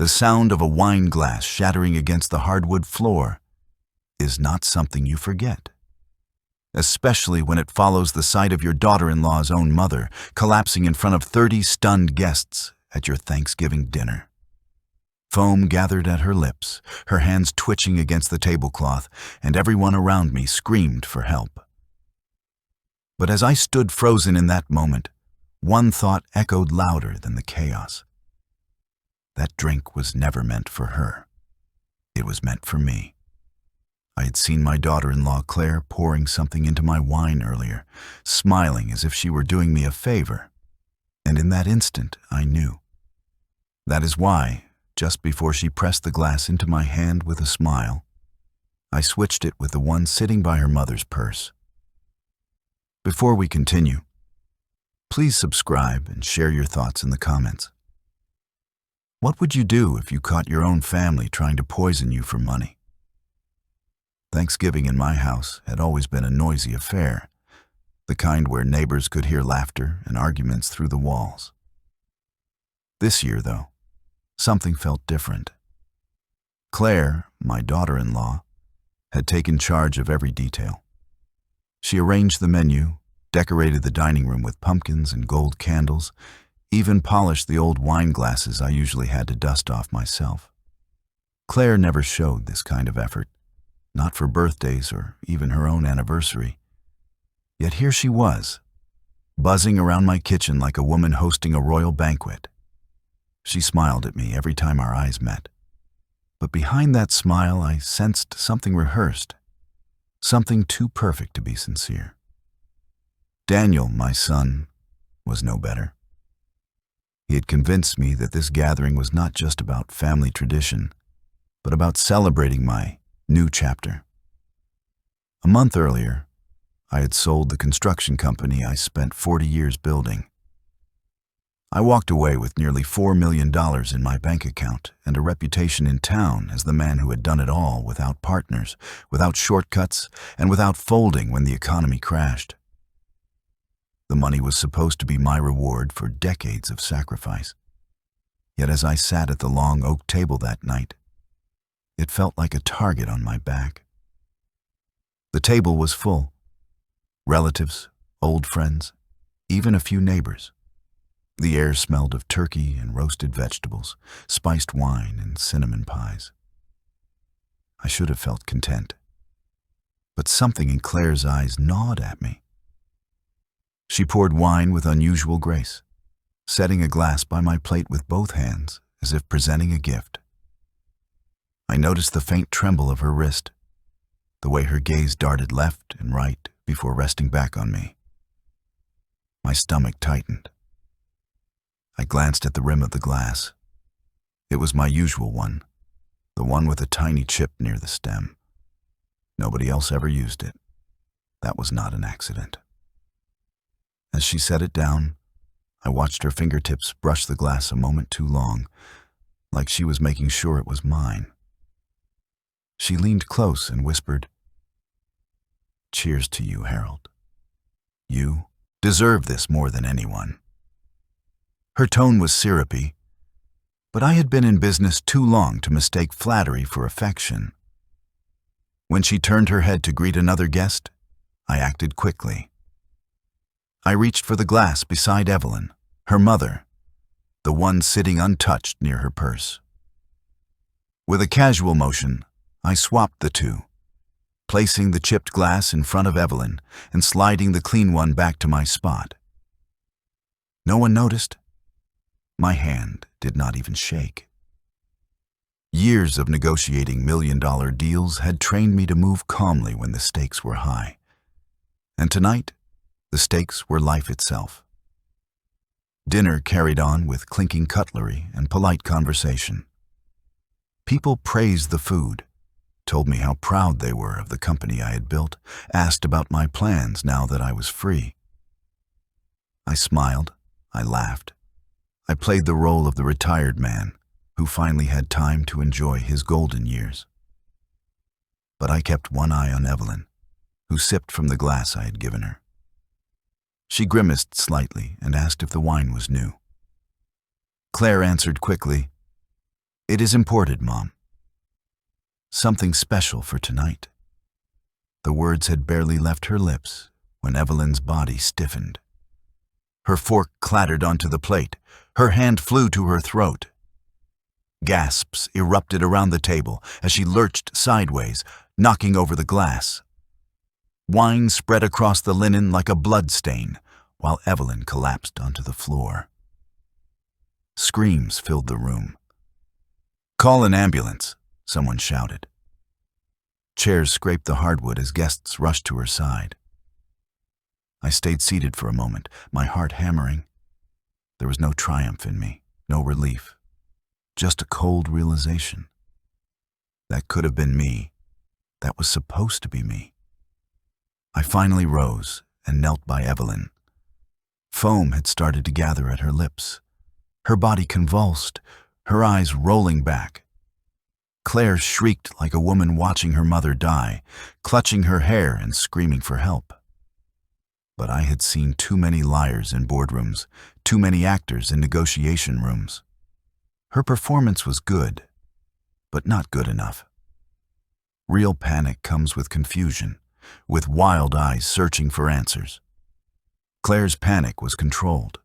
The sound of a wine glass shattering against the hardwood floor is not something you forget, especially when it follows the sight of your daughter-in-law's own mother collapsing in front of 30 stunned guests at your Thanksgiving dinner. Foam gathered at her lips, her hands twitching against the tablecloth, and everyone around me screamed for help. But as I stood frozen in that moment, one thought echoed louder than the chaos. That drink was never meant for her. It was meant for me. I had seen my daughter-in-law Claire pouring something into my wine earlier, smiling as if she were doing me a favor. And in that instant, I knew. That is why, just before she pressed the glass into my hand with a smile, I switched it with the one sitting by her mother's purse. Before we continue, please subscribe and share your thoughts in the comments. What would you do if you caught your own family trying to poison you for money? Thanksgiving in my house had always been a noisy affair, the kind where neighbors could hear laughter and arguments through the walls. This year, though, something felt different. Claire, my daughter-in-law, had taken charge of every detail. She arranged the menu, decorated the dining room with pumpkins and gold candles, even polished the old wine glasses I usually had to dust off myself. Claire never showed this kind of effort, not for birthdays or even her own anniversary. Yet here she was, buzzing around my kitchen like a woman hosting a royal banquet. She smiled at me every time our eyes met. But behind that smile, I sensed something rehearsed, something too perfect to be sincere. Daniel, my son, was no better. He had convinced me that this gathering was not just about family tradition, but about celebrating my new chapter. A month earlier, I had sold the construction company I spent 40 years building. I walked away with nearly $4 million in my bank account and a reputation in town as the man who had done it all without partners, without shortcuts, and without folding when the economy crashed. The money was supposed to be my reward for decades of sacrifice. Yet as I sat at the long oak table that night, it felt like a target on my back. The table was full. Relatives, old friends, even a few neighbors. The air smelled of turkey and roasted vegetables, spiced wine and cinnamon pies. I should have felt content. But something in Claire's eyes gnawed at me. She poured wine with unusual grace, setting a glass by my plate with both hands as if presenting a gift. I noticed the faint tremble of her wrist, the way her gaze darted left and right before resting back on me. My stomach tightened. I glanced at the rim of the glass. It was my usual one, the one with a tiny chip near the stem. Nobody else ever used it. That was not an accident. As she set it down, I watched her fingertips brush the glass a moment too long, like she was making sure it was mine. She leaned close and whispered, "Cheers to you, Harold. You deserve this more than anyone." Her tone was syrupy, but I had been in business too long to mistake flattery for affection. When she turned her head to greet another guest, I acted quickly. I reached for the glass beside Evelyn, her mother, the one sitting untouched near her purse. With a casual motion, I swapped the two, placing the chipped glass in front of Evelyn and sliding the clean one back to my spot. No one noticed. My hand did not even shake. Years of negotiating million-dollar deals had trained me to move calmly when the stakes were high. And tonight, the stakes were life itself. Dinner carried on with clinking cutlery and polite conversation. People praised the food, told me how proud they were of the company I had built, asked about my plans now that I was free. I smiled, I laughed. I played the role of the retired man who finally had time to enjoy his golden years. But I kept one eye on Evelyn, who sipped from the glass I had given her. She grimaced slightly and asked if the wine was new. Claire answered quickly, "It is imported, Mom. Something special for tonight." The words had barely left her lips when Evelyn's body stiffened. Her fork clattered onto the plate. Her hand flew to her throat. Gasps erupted around the table as she lurched sideways, knocking over the glass. Wine spread across the linen like a blood stain, while Evelyn collapsed onto the floor. Screams filled the room. "Call an ambulance," someone shouted. Chairs scraped the hardwood as guests rushed to her side. I stayed seated for a moment, my heart hammering. There was no triumph in me, no relief, just a cold realization. That could have been me. That was supposed to be me. I finally rose and knelt by Evelyn. Foam had started to gather at her lips. Her body convulsed, her eyes rolling back. Claire shrieked like a woman watching her mother die, clutching her hair and screaming for help. But I had seen too many liars in boardrooms, too many actors in negotiation rooms. Her performance was good, but not good enough. Real panic comes with confusion, with wild eyes searching for answers. Claire's panic was controlled,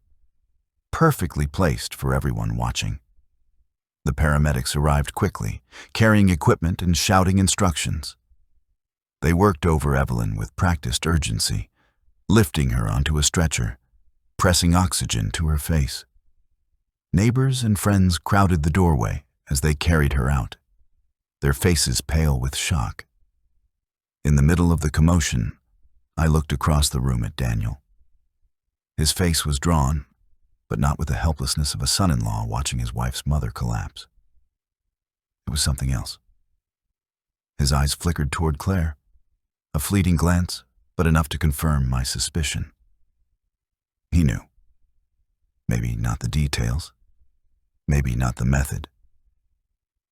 perfectly placed for everyone watching. The paramedics arrived quickly, carrying equipment and shouting instructions. They worked over Evelyn with practiced urgency, lifting her onto a stretcher, pressing oxygen to her face. Neighbors and friends crowded the doorway as they carried her out, their faces pale with shock. In the middle of the commotion, I looked across the room at Daniel. His face was drawn, but not with the helplessness of a son-in-law watching his wife's mother collapse. It was something else. His eyes flickered toward Claire, a fleeting glance, but enough to confirm my suspicion. He knew. Maybe not the details, maybe not the method,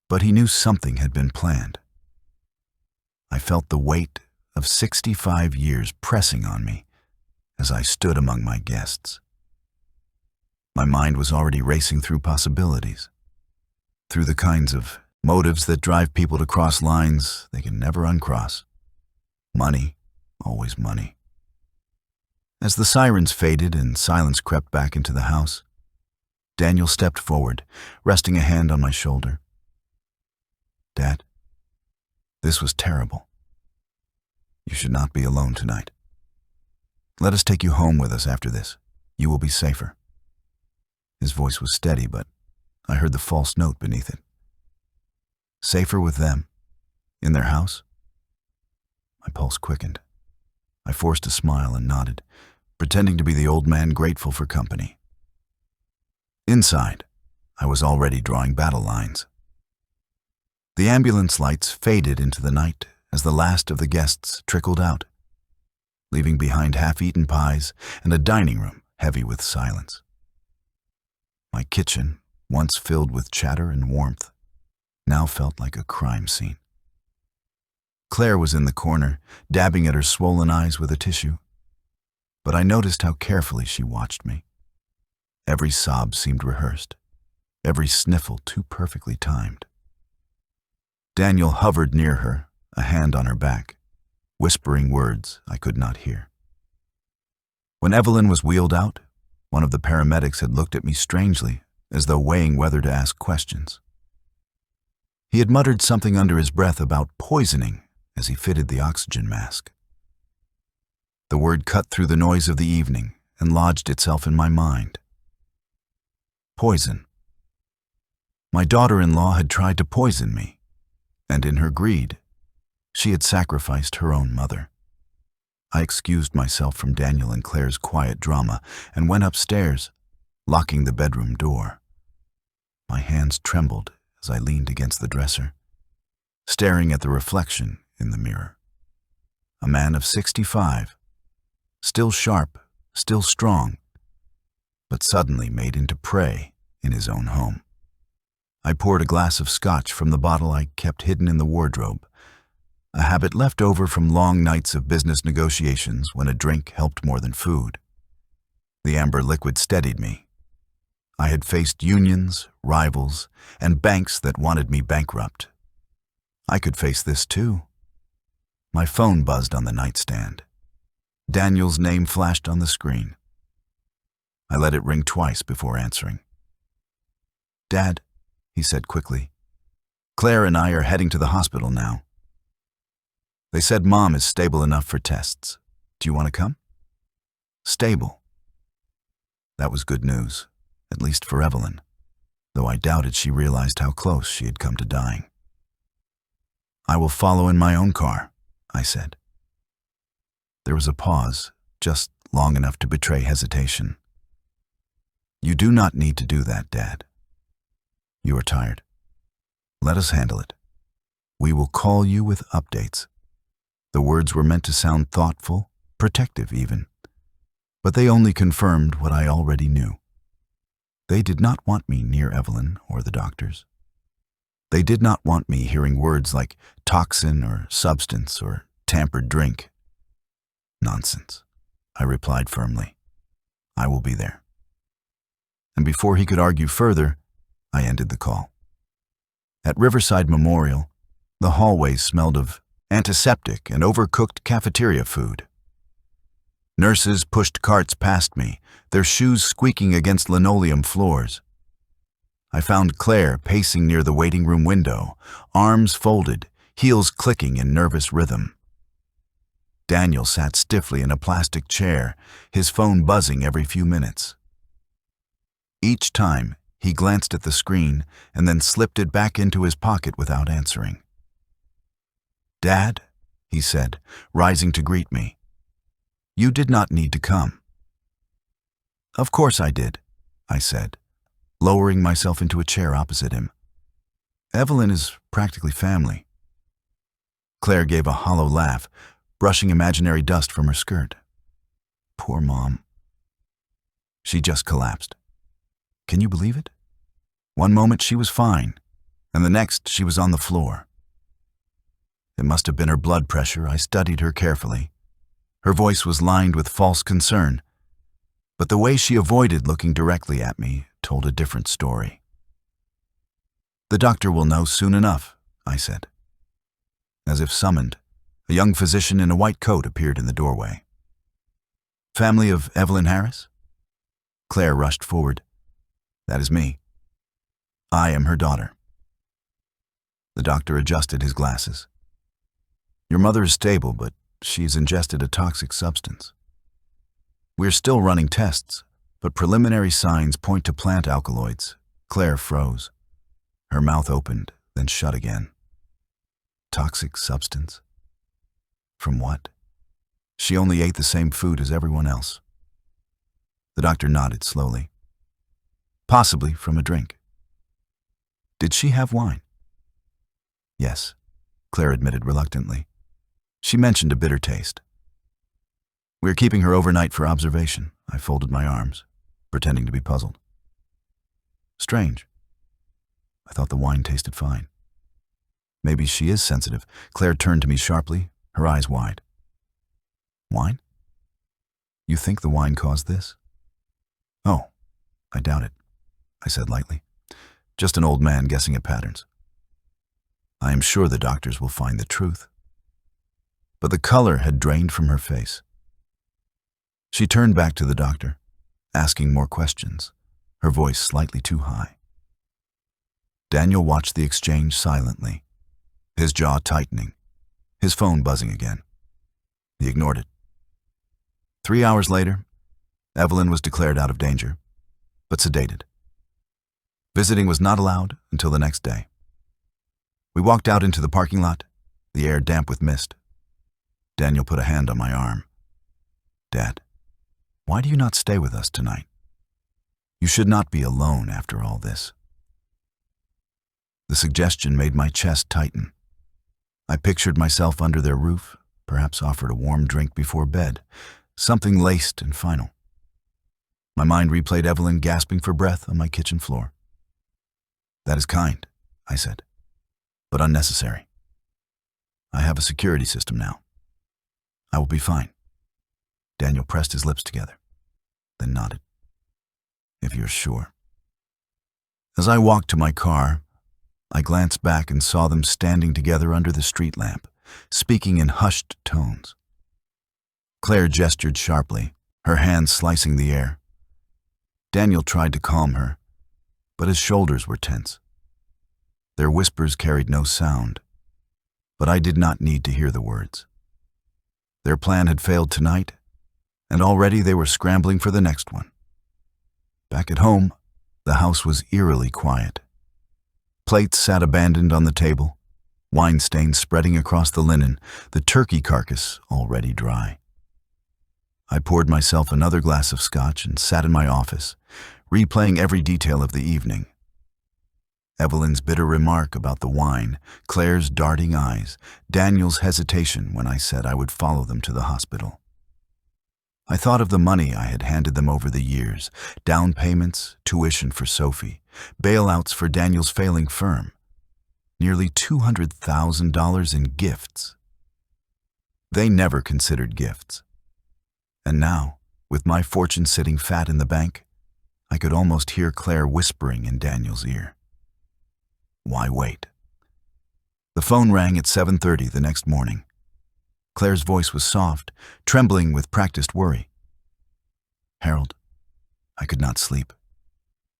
but he knew something had been planned. I felt the weight of 65 years pressing on me as I stood among my guests. My mind was already racing through possibilities, through the kinds of motives that drive people to cross lines they can never uncross. Money, always money. As the sirens faded and silence crept back into the house, Daniel stepped forward, resting a hand on my shoulder. "Dad, this was terrible. You should not be alone tonight. Let us take you home with us after this. You will be safer." His voice was steady, but I heard the false note beneath it. Safer with them, in their house? My pulse quickened. I forced a smile and nodded, pretending to be the old man grateful for company. Inside, I was already drawing battle lines. The ambulance lights faded into the night as the last of the guests trickled out, leaving behind half-eaten pies and a dining room heavy with silence. My kitchen, once filled with chatter and warmth, now felt like a crime scene. Claire was in the corner, dabbing at her swollen eyes with a tissue, but I noticed how carefully she watched me. Every sob seemed rehearsed, every sniffle too perfectly timed. Daniel hovered near her, a hand on her back, whispering words I could not hear. When Evelyn was wheeled out, one of the paramedics had looked at me strangely, as though weighing whether to ask questions. He had muttered something under his breath about poisoning as he fitted the oxygen mask. The word cut through the noise of the evening and lodged itself in my mind. Poison. My daughter-in-law had tried to poison me, and in her greed, she had sacrificed her own mother. I excused myself from Daniel and Claire's quiet drama and went upstairs, locking the bedroom door. My hands trembled as I leaned against the dresser, staring at the reflection in the mirror. A man of 65, still sharp, still strong, but suddenly made into prey in his own home. I poured a glass of scotch from the bottle I kept hidden in the wardrobe, a habit left over from long nights of business negotiations when a drink helped more than food. The amber liquid steadied me. I had faced unions, rivals, and banks that wanted me bankrupt. I could face this too. My phone buzzed on the nightstand. Daniel's name flashed on the screen. I let it ring twice before answering. "Dad," he said quickly, "Claire and I are heading to the hospital now. They said Mom is stable enough for tests. Do you want to come?" Stable. That was good news, at least for Evelyn, though I doubted she realized how close she had come to dying. "I will follow in my own car," I said. There was a pause, just long enough to betray hesitation. "You do not need to do that, Dad. You are tired. Let us handle it. We will call you with updates." The words were meant to sound thoughtful, protective even, but they only confirmed what I already knew. They did not want me near Evelyn or the doctors. They did not want me hearing words like toxin or substance or tampered drink. "Nonsense," I replied firmly. "I will be there." And before he could argue further, I ended the call. At Riverside Memorial, the hallways smelled of antiseptic and overcooked cafeteria food. Nurses pushed carts past me, their shoes squeaking against linoleum floors. I found Claire pacing near the waiting room window, arms folded, heels clicking in nervous rhythm. Daniel sat stiffly in a plastic chair, his phone buzzing every few minutes. Each time, he glanced at the screen and then slipped it back into his pocket without answering. "Dad," he said, rising to greet me, "you did not need to come." "Of course I did," I said, lowering myself into a chair opposite him. "Evelyn is practically family." Claire gave a hollow laugh, brushing imaginary dust from her skirt. "Poor Mom." She just collapsed. Can you believe it? One moment she was fine, and the next she was on the floor. It must have been her blood pressure. I studied her carefully. Her voice was lined with false concern, but the way she avoided looking directly at me told a different story. "The doctor will know soon enough," I said. As if summoned, a young physician in a white coat appeared in the doorway. "Family of Evelyn Harris?" Claire rushed forward. "That is me. I am her daughter." The doctor adjusted his glasses. "Your mother is stable, but she has ingested a toxic substance. We're still running tests, but preliminary signs point to plant alkaloids." Claire froze. Her mouth opened, then shut again. Toxic substance? From what? She only ate the same food as everyone else. The doctor nodded slowly. "Possibly from a drink." "Did she have wine?" "Yes," Claire admitted reluctantly. "She mentioned a bitter taste." "We're keeping her overnight for observation." I folded my arms, pretending to be puzzled. "Strange. I thought the wine tasted fine." "Maybe she is sensitive." Claire turned to me sharply, her eyes wide. "Wine? You think the wine caused this?" "Oh, I doubt it," I said lightly. "Just an old man guessing at patterns." I am sure the doctors will find the truth. But the color had drained from her face. She turned back to the doctor, asking more questions, her voice slightly too high. Daniel watched the exchange silently, his jaw tightening, his phone buzzing again. He ignored it. 3 hours later, Evelyn was declared out of danger, but sedated. Visiting was not allowed until the next day. We walked out into the parking lot, the air damp with mist. Daniel put a hand on my arm. "Dad, why do you not stay with us tonight? You should not be alone after all this." The suggestion made my chest tighten. I pictured myself under their roof, perhaps offered a warm drink before bed, something laced and final. My mind replayed Evelyn gasping for breath on my kitchen floor. "That is kind," I said, "but unnecessary. I have a security system now. I will be fine." Daniel pressed his lips together, then nodded. "If you're sure." As I walked to my car, I glanced back and saw them standing together under the street lamp, speaking in hushed tones. Claire gestured sharply, her hands slicing the air. Daniel tried to calm her, but his shoulders were tense. Their whispers carried no sound, but I did not need to hear the words. Their plan had failed tonight, and already they were scrambling for the next one. Back at home, the house was eerily quiet. Plates sat abandoned on the table, wine stains spreading across the linen, the turkey carcass already dry. I poured myself another glass of scotch and sat in my office, replaying every detail of the evening. Evelyn's bitter remark about the wine, Claire's darting eyes, Daniel's hesitation when I said I would follow them to the hospital. I thought of the money I had handed them over the years, down payments, tuition for Sophie, bailouts for Daniel's failing firm, nearly $200,000 in gifts. They never considered gifts. And now, with my fortune sitting fat in the bank, I could almost hear Claire whispering in Daniel's ear. Why wait? The phone rang at 7:30 the next morning. Claire's voice was soft, trembling with practiced worry. Harold, I could not sleep.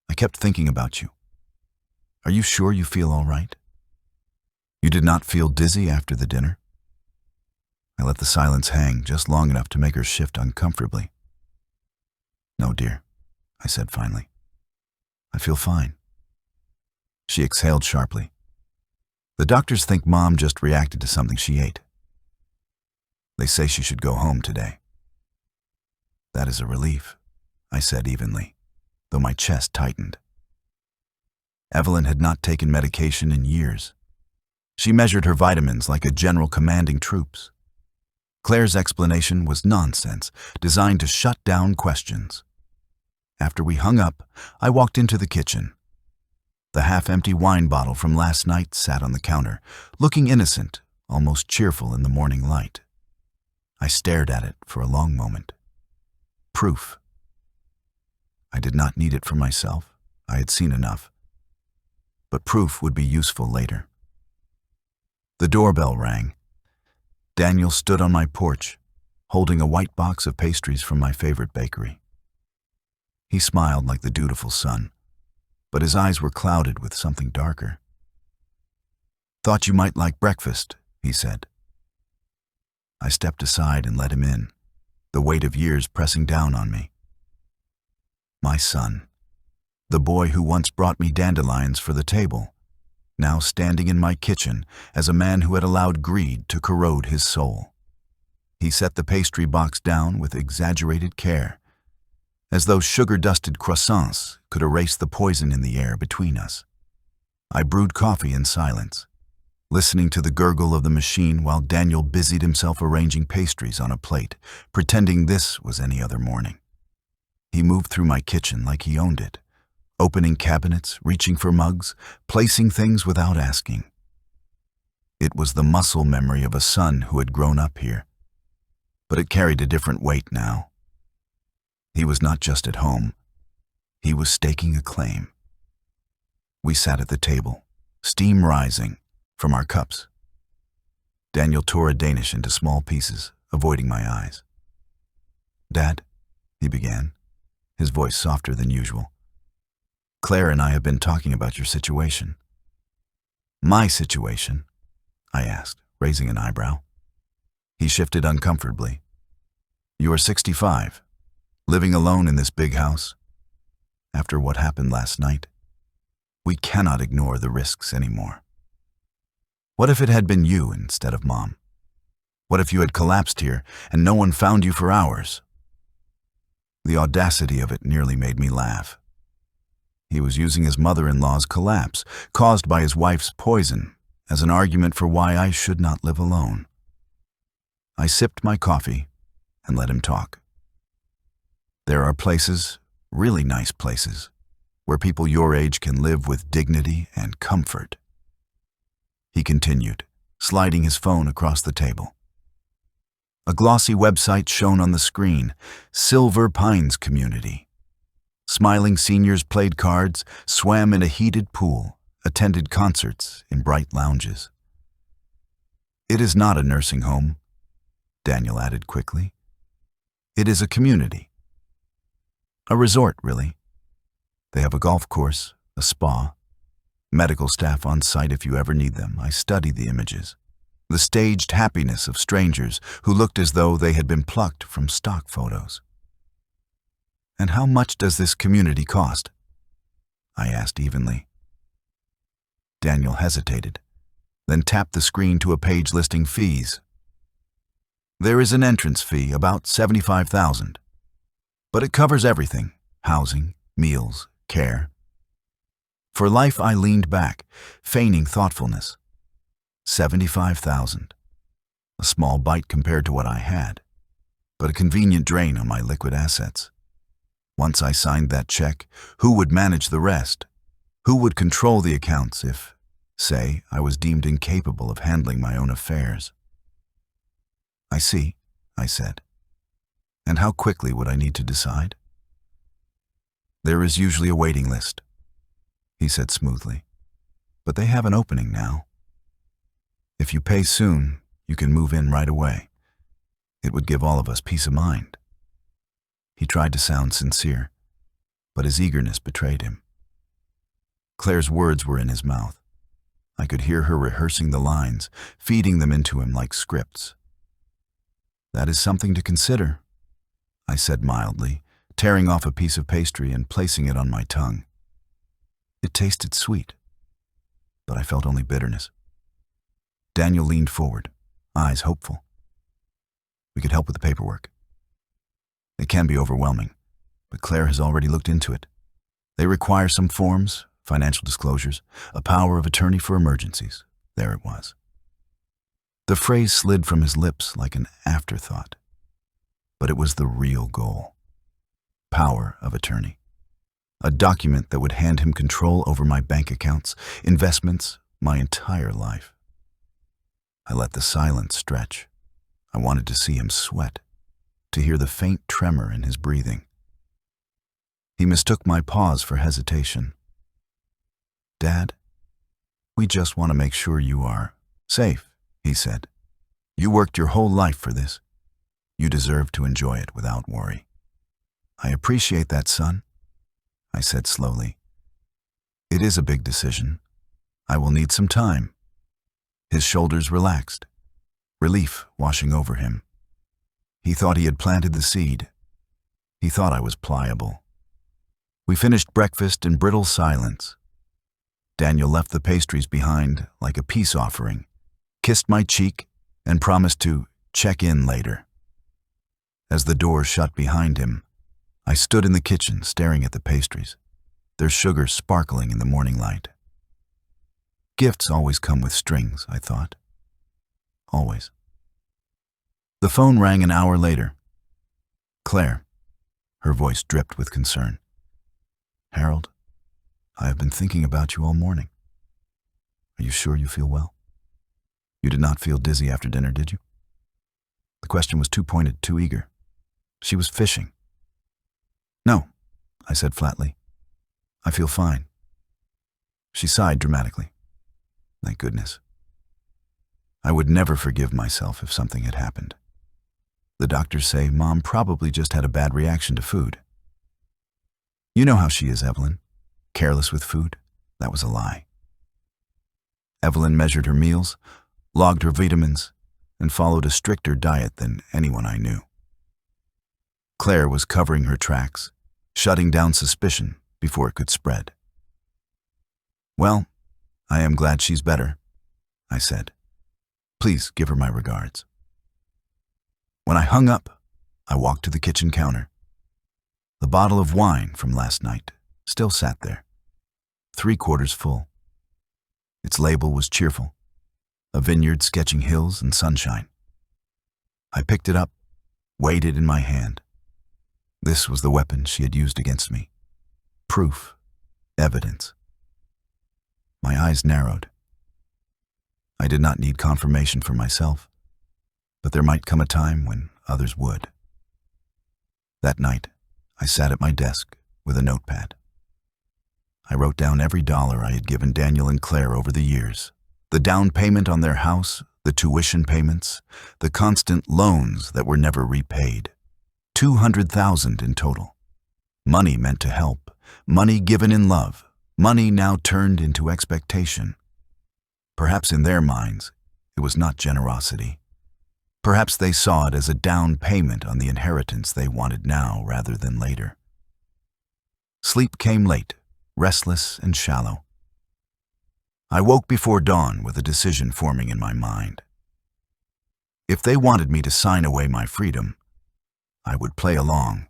I kept thinking about you. Are you sure you feel all right? You did not feel dizzy after the dinner? I let the silence hang just long enough to make her shift uncomfortably. No, dear, I said finally. I feel fine. She exhaled sharply. The doctors think Mom just reacted to something she ate. They say she should go home today. That is a relief, I said evenly, though my chest tightened. Evelyn had not taken medication in years. She measured her vitamins like a general commanding troops. Claire's explanation was nonsense, designed to shut down questions. After we hung up, I walked into the kitchen. The half-empty wine bottle from last night sat on the counter, looking innocent, almost cheerful in the morning light. I stared at it for a long moment. Proof. I did not need it for myself. I had seen enough. But proof would be useful later. The doorbell rang. Daniel stood on my porch, holding a white box of pastries from my favorite bakery. He smiled like the dutiful son, but his eyes were clouded with something darker. Thought you might like breakfast, he said. I stepped aside and let him in, the weight of years pressing down on me. My son, the boy who once brought me dandelions for the table, now standing in my kitchen as a man who had allowed greed to corrode his soul. He set the pastry box down with exaggerated care, as though sugar-dusted croissants could erase the poison in the air between us. I brewed coffee in silence, listening to the gurgle of the machine while Daniel busied himself arranging pastries on a plate, pretending this was any other morning. He moved through my kitchen like he owned it, opening cabinets, reaching for mugs, placing things without asking. It was the muscle memory of a son who had grown up here, but it carried a different weight now. He was not just at home. He was staking a claim. We sat at the table, steam rising from our cups. Daniel tore a Danish into small pieces, avoiding my eyes. Dad, he began, his voice softer than usual. Claire and I have been talking about your situation. My situation? I asked, raising an eyebrow. He shifted uncomfortably. You are 65, living alone in this big house. After what happened last night, we cannot ignore the risks anymore. What if it had been you instead of Mom? What if you had collapsed here and no one found you for hours? The audacity of it nearly made me laugh. He was using his mother-in-law's collapse, caused by his wife's poison, as an argument for why I should not live alone. I sipped my coffee and let him talk. There are places, really nice places, where people your age can live with dignity and comfort. He continued, sliding his phone across the table. A glossy website shown on the screen, Silver Pines Community. Smiling seniors played cards, swam in a heated pool, attended concerts in bright lounges. It is not a nursing home, Daniel added quickly. It is a community. A resort, really. They have a golf course, a spa, medical staff on site if you ever need them. I study the images. The staged happiness of strangers who looked as though they had been plucked from stock photos. And how much does this community cost? I asked evenly. Daniel hesitated, then tapped the screen to a page listing fees. There is an entrance fee, about $75,000, but it covers everything: housing, meals, care. For life, I leaned back, feigning thoughtfulness. $75,000. A small bite compared to what I had, but a convenient drain on my liquid assets. Once I signed that check, who would manage the rest? Who would control the accounts if, say, I was deemed incapable of handling my own affairs? I see, I said. And how quickly would I need to decide? There is usually a waiting list, he said smoothly, but they have an opening now. If you pay soon, you can move in right away. It would give all of us peace of mind. He tried to sound sincere, but his eagerness betrayed him. Claire's words were in his mouth. I could hear her rehearsing the lines, feeding them into him like scripts. That is something to consider, I said mildly, tearing off a piece of pastry and placing it on my tongue. It tasted sweet, but I felt only bitterness. Daniel leaned forward, eyes hopeful. We could help with the paperwork. It can be overwhelming, but Claire has already looked into it. They require some forms, financial disclosures, a power of attorney for emergencies. There it was. The phrase slid from his lips like an afterthought, but it was the real goal. Power of attorney. A document that would hand him control over my bank accounts, investments, my entire life. I let the silence stretch. I wanted to see him sweat, to hear the faint tremor in his breathing. He mistook my pause for hesitation. Dad, we just want to make sure you are safe, he said. You worked your whole life for this. You deserve to enjoy it without worry. I appreciate that, son, I said slowly. It is a big decision. I will need some time. His shoulders relaxed, relief washing over him. He thought he had planted the seed. He thought I was pliable. We finished breakfast in brittle silence. Daniel left the pastries behind like a peace offering, kissed my cheek, and promised to check in later. As the door shut behind him, I stood in the kitchen staring at the pastries, their sugar sparkling in the morning light. Gifts always come with strings, I thought. Always. The phone rang an hour later. Claire. Her voice dripped with concern. Harold, I have been thinking about you all morning. Are you sure you feel well? You did not feel dizzy after dinner, did you? The question was too pointed, too eager. She was fishing. No, I said flatly. I feel fine. She sighed dramatically. Thank goodness. I would never forgive myself if something had happened. The doctors say Mom probably just had a bad reaction to food. You know how she is, Evelyn. Careless with food. That was a lie. Evelyn measured her meals, logged her vitamins, and followed a stricter diet than anyone I knew. Claire was covering her tracks, shutting down suspicion before it could spread. Well, I am glad she's better, I said. Please give her my regards. When I hung up, I walked to the kitchen counter. The bottle of wine from last night still sat there, 3/4 full. Its label was cheerful, a vineyard sketching hills and sunshine. I picked it up, weighed it in my hand. This was the weapon she had used against me. Proof, evidence. My eyes narrowed. I did not need confirmation for myself, but there might come a time when others would. That night, I sat at my desk, with a notepad. I wrote down every dollar I had given Daniel and Claire over the years. The down payment on their house, the tuition payments, the constant loans that were never repaid. $200,000 in total. Money meant to help, money given in love, money now turned into expectation. Perhaps in their minds, it was not generosity. Perhaps they saw it as a down payment on the inheritance they wanted now rather than later. Sleep came late, restless and shallow. I woke before dawn with a decision forming in my mind. If they wanted me to sign away my freedom, I would play along.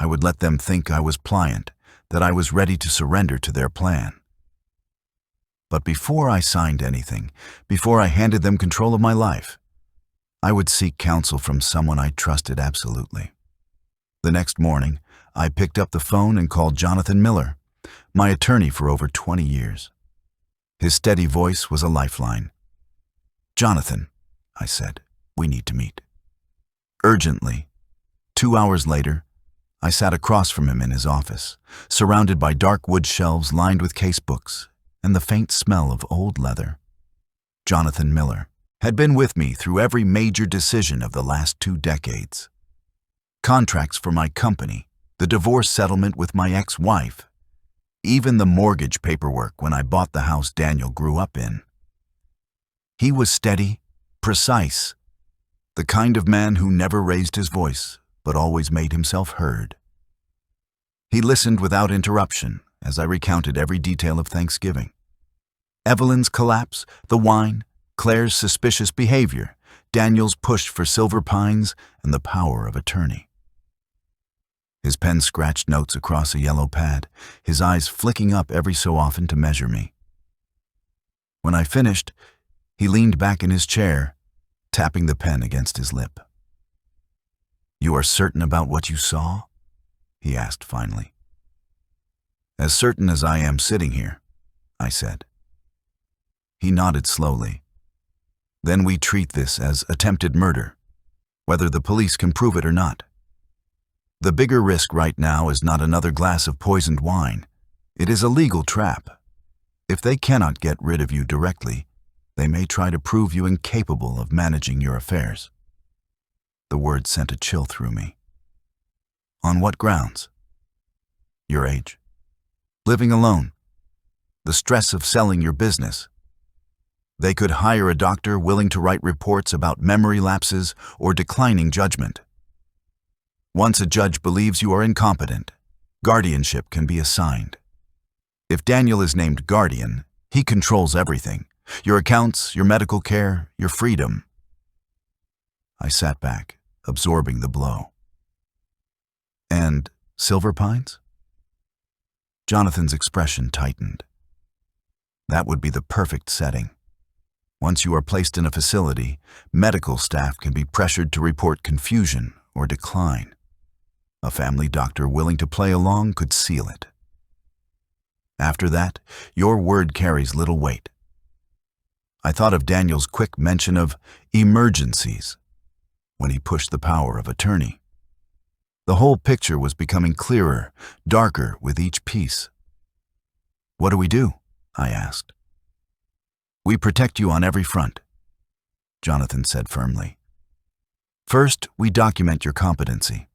I would let them think I was pliant, that I was ready to surrender to their plan. But before I signed anything, before I handed them control of my life, I would seek counsel from someone I trusted absolutely. The next morning, I picked up the phone and called Jonathan Miller, my attorney for over 20 years. His steady voice was a lifeline. "Jonathan," I said, "we need to meet." Urgently. 2 hours later, I sat across from him in his office, surrounded by dark wood shelves lined with case books and the faint smell of old leather. Jonathan Miller had been with me through every major decision of the last 2 decades. Contracts for my company, the divorce settlement with my ex-wife, even the mortgage paperwork when I bought the house Daniel grew up in. He was steady, precise, the kind of man who never raised his voice, but always made himself heard. He listened without interruption as I recounted every detail of Thanksgiving. Evelyn's collapse, the wine, Claire's suspicious behavior, Daniel's push for silver pines, and the power of attorney. His pen scratched notes across a yellow pad, his eyes flicking up every so often to measure me. When I finished, he leaned back in his chair, tapping the pen against his lip. "You are certain about what you saw?" he asked finally. "As certain as I am sitting here," I said. He nodded slowly. "Then we treat this as attempted murder, whether the police can prove it or not. The bigger risk right now is not another glass of poisoned wine. It is a legal trap. If they cannot get rid of you directly, they may try to prove you incapable of managing your affairs." The word sent a chill through me. "On what grounds?" "Your age. Living alone. The stress of selling your business. They could hire a doctor willing to write reports about memory lapses or declining judgment. Once a judge believes you are incompetent, guardianship can be assigned. If Daniel is named guardian, he controls everything. Your accounts, your medical care, your freedom." I sat back, absorbing the blow. "And Silver Pines?" Jonathan's expression tightened. "That would be the perfect setting. Once you are placed in a facility, medical staff can be pressured to report confusion or decline. A family doctor willing to play along could seal it. After that, your word carries little weight." I thought of Daniel's quick mention of emergencies when he pushed the power of attorney. The whole picture was becoming clearer, darker with each piece. "What do we do?" I asked. "We protect you on every front," Jonathan said firmly. "First, we document your competency.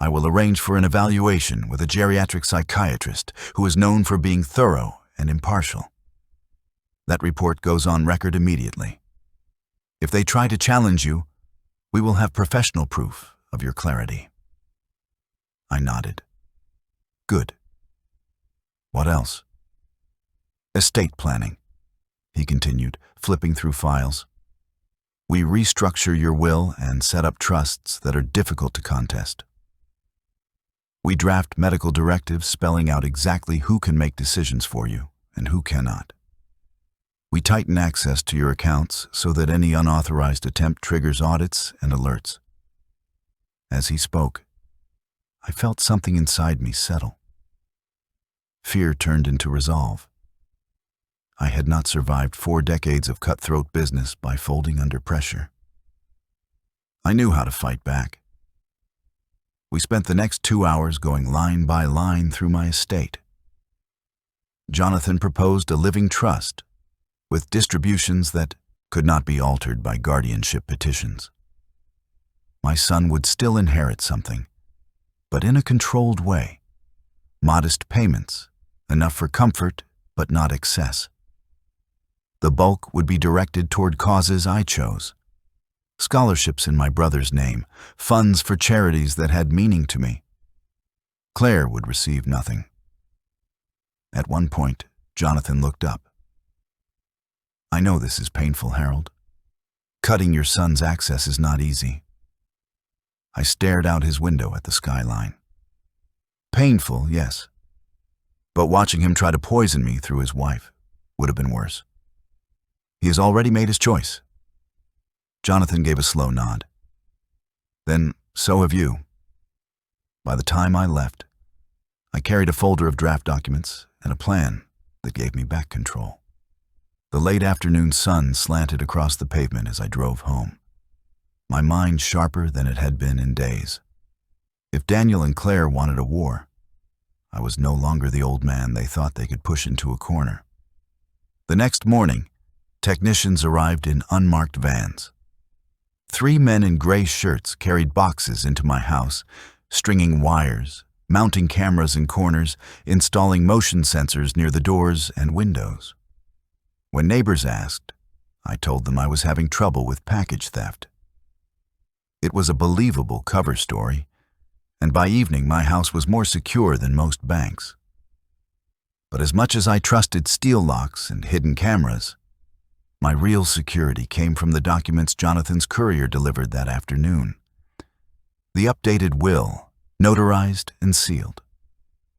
I will arrange for an evaluation with a geriatric psychiatrist who is known for being thorough and impartial. That report goes on record immediately. If they try to challenge you, we will have professional proof of your clarity." I nodded. "Good. What else?" "Estate planning," he continued, flipping through files. "We restructure your will and set up trusts that are difficult to contest. We draft medical directives spelling out exactly who can make decisions for you and who cannot. We tighten access to your accounts so that any unauthorized attempt triggers audits and alerts." As he spoke, I felt something inside me settle. Fear turned into resolve. I had not survived 4 decades of cutthroat business by folding under pressure. I knew how to fight back. We spent the next 2 hours going line by line through my estate. Jonathan proposed a living trust with distributions that could not be altered by guardianship petitions. My son would still inherit something, but in a controlled way. Modest payments, enough for comfort, but not excess. The bulk would be directed toward causes I chose. Scholarships in my brother's name, funds for charities that had meaning to me. Claire would receive nothing. At one point, Jonathan looked up. "I know this is painful, Harold. Cutting your son's access is not easy." I stared out his window at the skyline. Painful, yes. But watching him try to poison me through his wife would have been worse. He has already made his choice. Jonathan gave a slow nod. Then, so have you. By the time I left, I carried a folder of draft documents and a plan that gave me back control. The late afternoon sun slanted across the pavement as I drove home, my mind sharper than it had been in days. If Daniel and Claire wanted a war, I was no longer the old man they thought they could push into a corner. The next morning, technicians arrived in unmarked vans. 3 men in gray shirts carried boxes into my house, stringing wires, mounting cameras in corners, installing motion sensors near the doors and windows. When neighbors asked, I told them I was having trouble with package theft. It was a believable cover story, and by evening my house was more secure than most banks. But as much as I trusted steel locks and hidden cameras, my real security came from the documents Jonathan's courier delivered that afternoon. The updated will, notarized and sealed.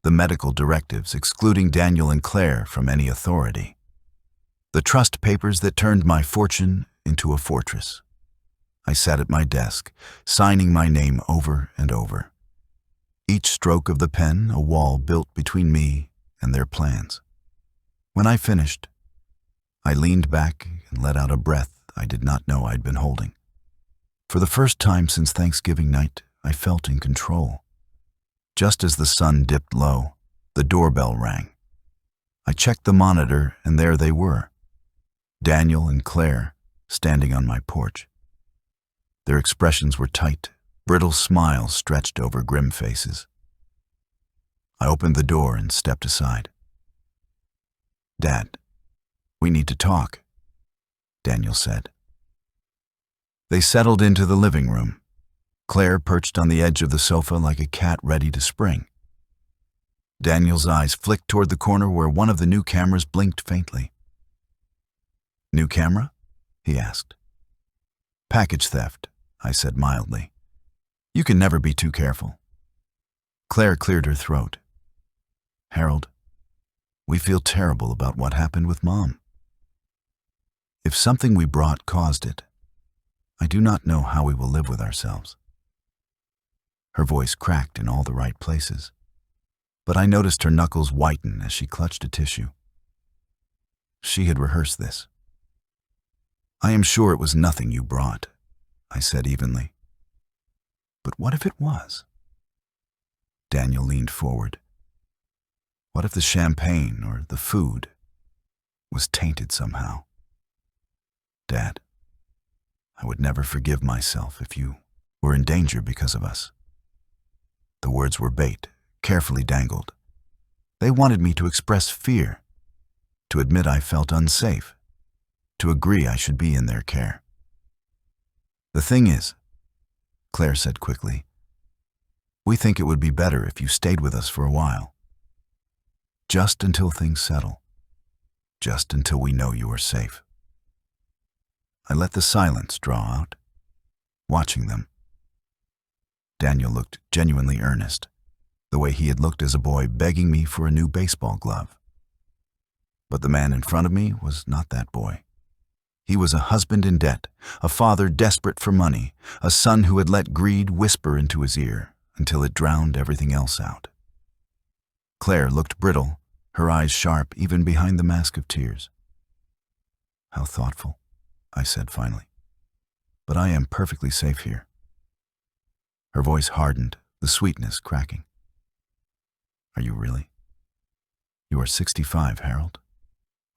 The medical directives excluding Daniel and Claire from any authority. The trust papers that turned my fortune into a fortress. I sat at my desk, signing my name over and over. Each stroke of the pen a wall built between me and their plans. When I finished, I leaned back and let out a breath I did not know I'd been holding. For the first time since Thanksgiving night, I felt in control. Just as the sun dipped low, the doorbell rang. I checked the monitor, and there they were, Daniel and Claire, standing on my porch. Their expressions were tight, brittle smiles stretched over grim faces. I opened the door and stepped aside. "Dad, we need to talk," Daniel said. They settled into the living room, Claire perched on the edge of the sofa like a cat ready to spring. Daniel's eyes flicked toward the corner where one of the new cameras blinked faintly. "New camera?" he asked. "Package theft," I said mildly. "You can never be too careful." Claire cleared her throat. "Harold, we feel terrible about what happened with Mom. If something we brought caused it, I do not know how we will live with ourselves." Her voice cracked in all the right places, but I noticed her knuckles whiten as she clutched a tissue. She had rehearsed this. "I am sure it was nothing you brought," I said evenly. "But what if it was?" Daniel leaned forward. "What if the champagne or the food was tainted somehow? Dad, I would never forgive myself if you were in danger because of us." The words were bait, carefully dangled. They wanted me to express fear, to admit I felt unsafe, to agree I should be in their care. "The thing is," Claire said quickly, "we think it would be better if you stayed with us for a while. Just until things settle. Just until we know you are safe." I let the silence draw out, watching them. Daniel looked genuinely earnest, the way he had looked as a boy begging me for a new baseball glove. But the man in front of me was not that boy. He was a husband in debt, a father desperate for money, a son who had let greed whisper into his ear until it drowned everything else out. Claire looked brittle, her eyes sharp even behind the mask of tears. "How thoughtful," I said finally. "But I am perfectly safe here." Her voice hardened, the sweetness cracking. Are you really? You are 65, Harold,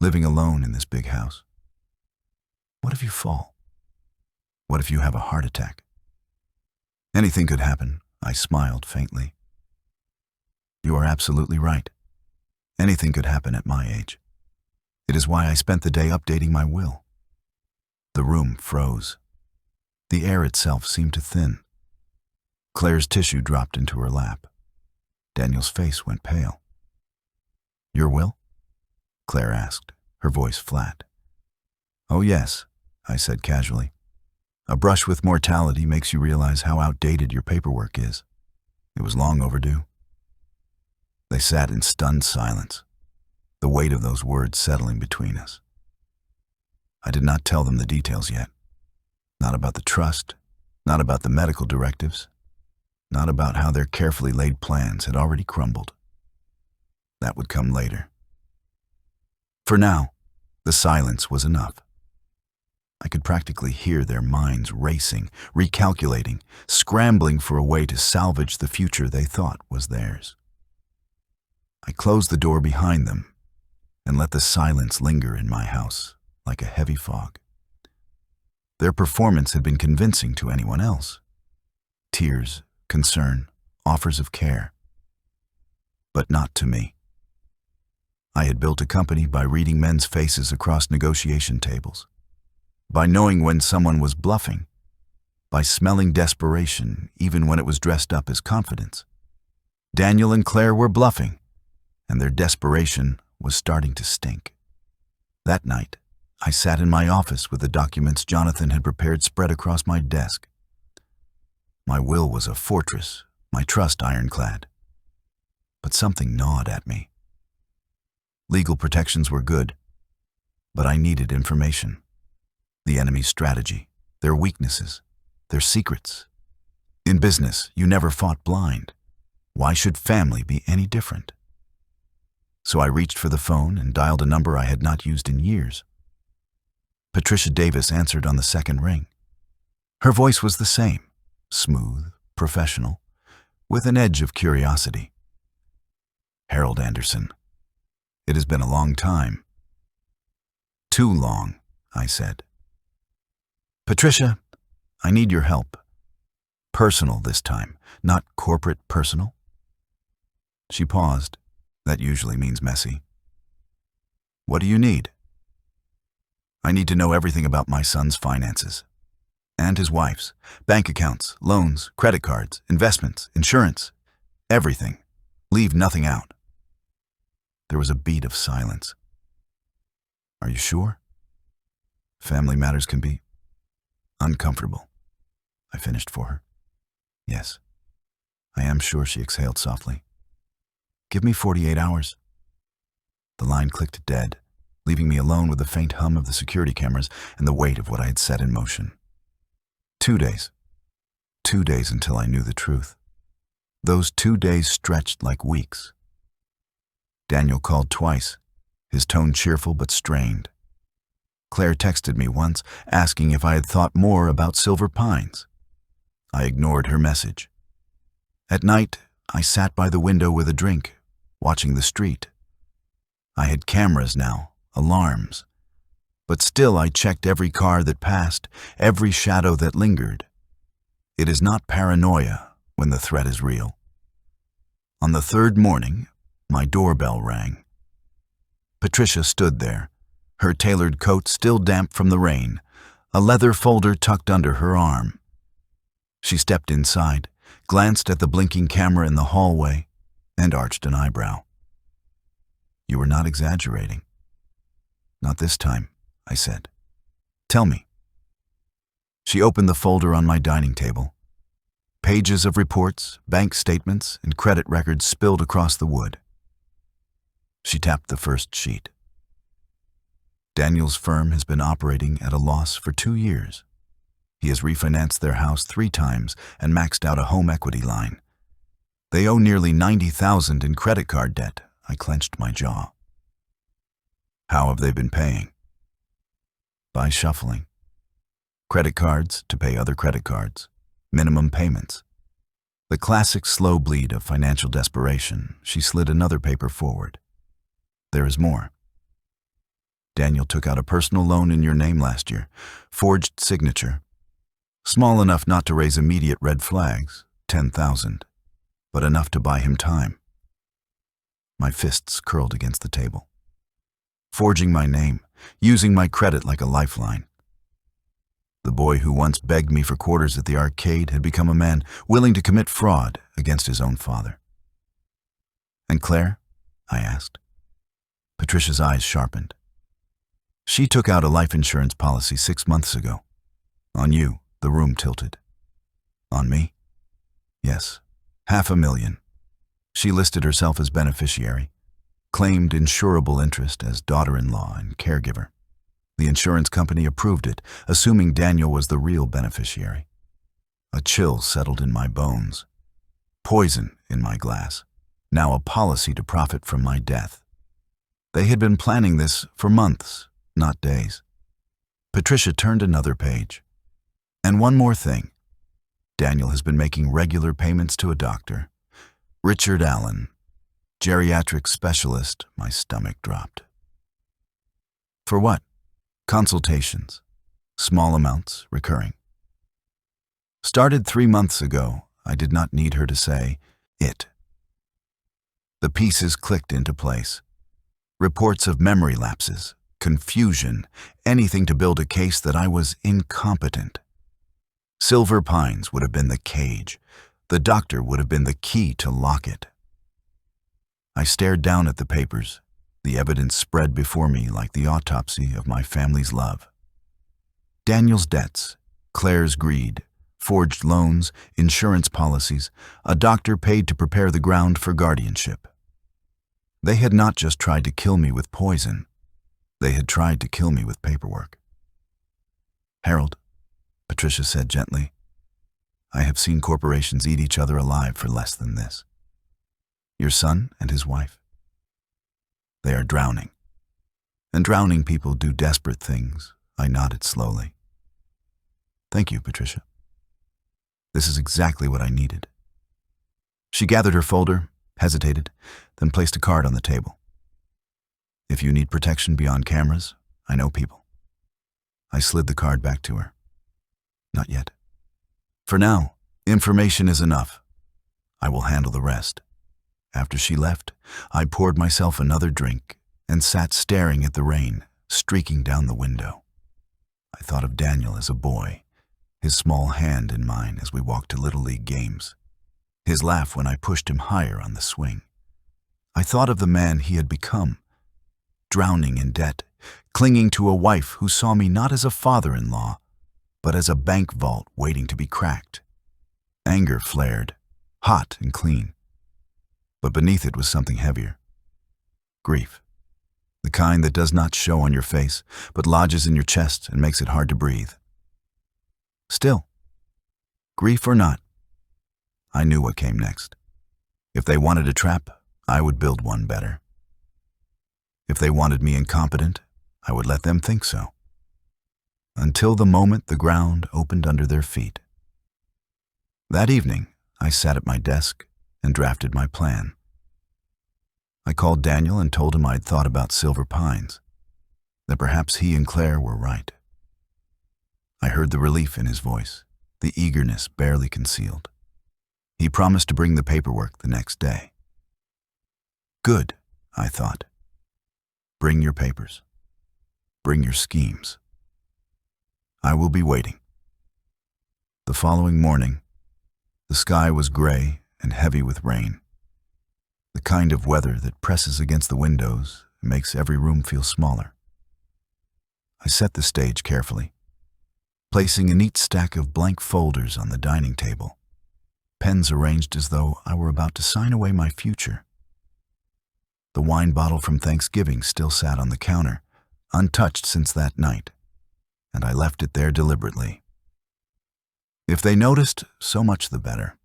living alone in this big house. What if you fall? What if you have a heart attack? Anything could happen, I smiled faintly. You are absolutely right. Anything could happen at my age. It is why I spent the day updating my will. The room froze. The air itself seemed to thin. Claire's tissue dropped into her lap. Daniel's face went pale. Your will? Claire asked, her voice flat. Oh yes, I said casually. A brush with mortality makes you realize how outdated your paperwork is. It was long overdue. They sat in stunned silence, the weight of those words settling between us. I did not tell them the details yet. Not about the trust, not about the medical directives, not about how their carefully laid plans had already crumbled. That would come later. For now, the silence was enough. I could practically hear their minds racing, recalculating, scrambling for a way to salvage the future they thought was theirs. I closed the door behind them and let the silence linger in my house like a heavy fog. Their performance had been convincing to anyone else. Tears, concern, offers of care. But not to me. I had built a company by reading men's faces across negotiation tables, by knowing when someone was bluffing, by smelling desperation even when it was dressed up as confidence. Daniel and Claire were bluffing, and their desperation was starting to stink. That night, I sat in my office with the documents Jonathan had prepared spread across my desk. My will was a fortress, my trust ironclad. But something gnawed at me. Legal protections were good, but I needed information. The enemy's strategy, their weaknesses, their secrets. In business, you never fought blind. Why should family be any different? So I reached for the phone and dialed a number I had not used in years. Patricia Davis answered on the second ring. Her voice was the same, smooth, professional, with an edge of curiosity. Harold Anderson. It has been a long time. Too long, I said. Patricia, I need your help. Personal this time, not corporate personal. She paused. That usually means messy. What do you need? I need to know everything about my son's finances. And his wife's. Bank accounts, loans, credit cards, investments, insurance. Everything. Leave nothing out. There was a beat of silence. Are you sure? Family matters can be uncomfortable. I finished for her. Yes, I am sure, she exhaled softly. Give me 48 hours. The line clicked dead, leaving me alone with the faint hum of the security cameras and the weight of what I had set in motion. 2 days. 2 days until I knew the truth. Those 2 days stretched like weeks. Daniel called twice, his tone cheerful but strained. Claire texted me once, asking if I had thought more about Silver Pines. I ignored her message. At night, I sat by the window with a drink, watching the street. I had cameras now, alarms. But still I checked every car that passed, every shadow that lingered. It is not paranoia when the threat is real. On the third morning, my doorbell rang. Patricia stood there, her tailored coat still damp from the rain, a leather folder tucked under her arm. She stepped inside, glanced at the blinking camera in the hallway, and arched an eyebrow. You were not exaggerating. Not this time, I said. Tell me. She opened the folder on my dining table. Pages of reports, bank statements, and credit records spilled across the wood. She tapped the first sheet. Daniel's firm has been operating at a loss for 2 years. He has refinanced their house 3 times and maxed out a home equity line. They owe nearly $90,000 in credit card debt. I clenched my jaw. How have they been paying? By shuffling. Credit cards to pay other credit cards. Minimum payments. The classic slow bleed of financial desperation, she slid another paper forward. There is more. Daniel took out a personal loan in your name last year, forged signature. Small enough not to raise immediate red flags, 10,000, but enough to buy him time. My fists curled against the table. Forging my name, using my credit like a lifeline. The boy who once begged me for quarters at the arcade had become a man willing to commit fraud against his own father. And Claire? I asked. Patricia's eyes sharpened. She took out a life insurance policy 6 months ago. On you, the room tilted. On me? Yes, $500,000. She listed herself as beneficiary, claimed insurable interest as daughter-in-law and caregiver. The insurance company approved it, assuming Daniel was the real beneficiary. A chill settled in my bones. Poison in my glass. Now a policy to profit from my death. They had been planning this for months, not days. Patricia turned another page. And one more thing. Daniel has been making regular payments to a doctor. Richard Allen, geriatric specialist. My stomach dropped. For what? Consultations. Small amounts, recurring. Started 3 months ago. I did not need her to say it. The pieces clicked into place. Reports of memory lapses, confusion, anything to build a case that I was incompetent. Silver Pines would have been the cage. The doctor would have been the key to lock it. I stared down at the papers. The evidence spread before me like the autopsy of my family's love. Daniel's debts, Claire's greed, forged loans, insurance policies, a doctor paid to prepare the ground for guardianship. They had not just tried to kill me with poison. They had tried to kill me with paperwork. Harold, Patricia said gently, I have seen corporations eat each other alive for less than this. Your son and his wife. They are drowning. And drowning people do desperate things. I nodded slowly. Thank you, Patricia. This is exactly what I needed. She gathered her folder, hesitated, then placed a card on the table. If you need protection beyond cameras, I know people. I slid the card back to her. Not yet. For now, information is enough. I will handle the rest. After she left, I poured myself another drink and sat staring at the rain streaking down the window. I thought of Daniel as a boy, his small hand in mine as we walked to Little League games, his laugh when I pushed him higher on the swing. I thought of the man he had become, drowning in debt, clinging to a wife who saw me not as a father-in-law, but as a bank vault waiting to be cracked. Anger flared, hot and clean. But beneath it was something heavier. Grief. The kind that does not show on your face, but lodges in your chest and makes it hard to breathe. Still, grief or not, I knew what came next. If they wanted a trap, I would build one better. If they wanted me incompetent, I would let them think so. Until the moment the ground opened under their feet. That evening, I sat at my desk and drafted my plan. I called Daniel and told him I'd thought about Silver Pines, that perhaps he and Claire were right. I heard the relief in his voice, the eagerness barely concealed. He promised to bring the paperwork the next day. Good, I thought. Bring your papers. Bring your schemes. I will be waiting. The following morning, the sky was gray and heavy with rain. The kind of weather that presses against the windows and makes every room feel smaller. I set the stage carefully, placing a neat stack of blank folders on the dining table, pens arranged as though I were about to sign away my future. The wine bottle from Thanksgiving still sat on the counter, untouched since that night, and I left it there deliberately. If they noticed, so much the better.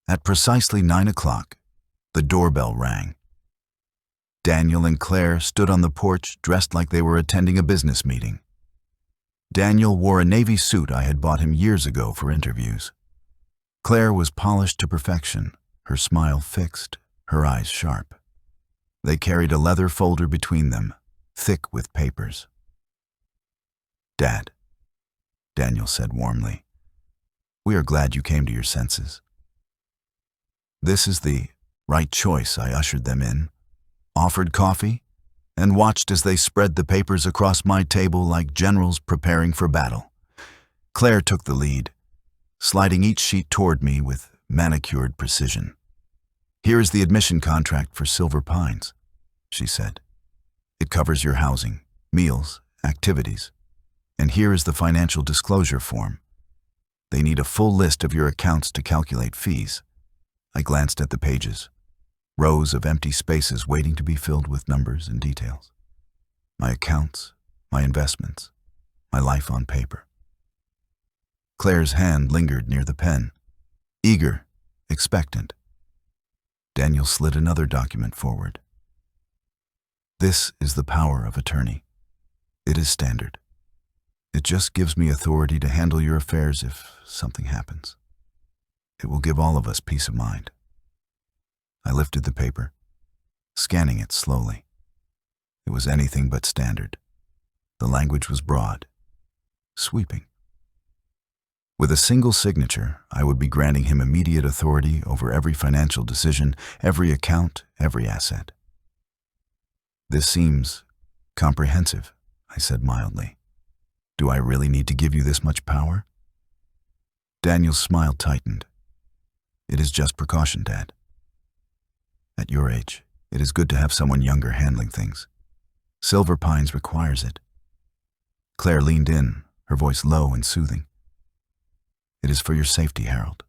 At precisely 9 o'clock, the doorbell rang. Daniel and Claire stood on the porch dressed like they were attending a business meeting. Daniel wore a navy suit I had bought him years ago for interviews. Claire was polished to perfection, her smile fixed, her eyes sharp. They carried a leather folder between them, thick with papers. "Dad," Daniel said warmly, "we are glad you came to your senses." "This is the right choice." I ushered them in, offered coffee, and watched as they spread the papers across my table like generals preparing for battle. Claire took the lead, sliding each sheet toward me with manicured precision. "Here is the admission contract for Silver Pines," she said. "It covers your housing, meals, activities. And here is the financial disclosure form. They need a full list of your accounts to calculate fees." I glanced at the pages, rows of empty spaces waiting to be filled with numbers and details. My accounts, my investments, my life on paper. Claire's hand lingered near the pen, eager, expectant. Daniel slid another document forward. "This is the power of attorney. It is standard. It just gives me authority to handle your affairs if something happens. It will give all of us peace of mind." I lifted the paper, scanning it slowly. It was anything but standard. The language was broad, sweeping. With a single signature, I would be granting him immediate authority over every financial decision, every account, every asset. "This seems comprehensive," I said mildly. "Do I really need to give you this much power?" Daniel's smile tightened. "It is just precaution, Dad. At your age, it is good to have someone younger handling things. Silver Pines requires it." Claire leaned in, her voice low and soothing. "It is for your safety, Harold.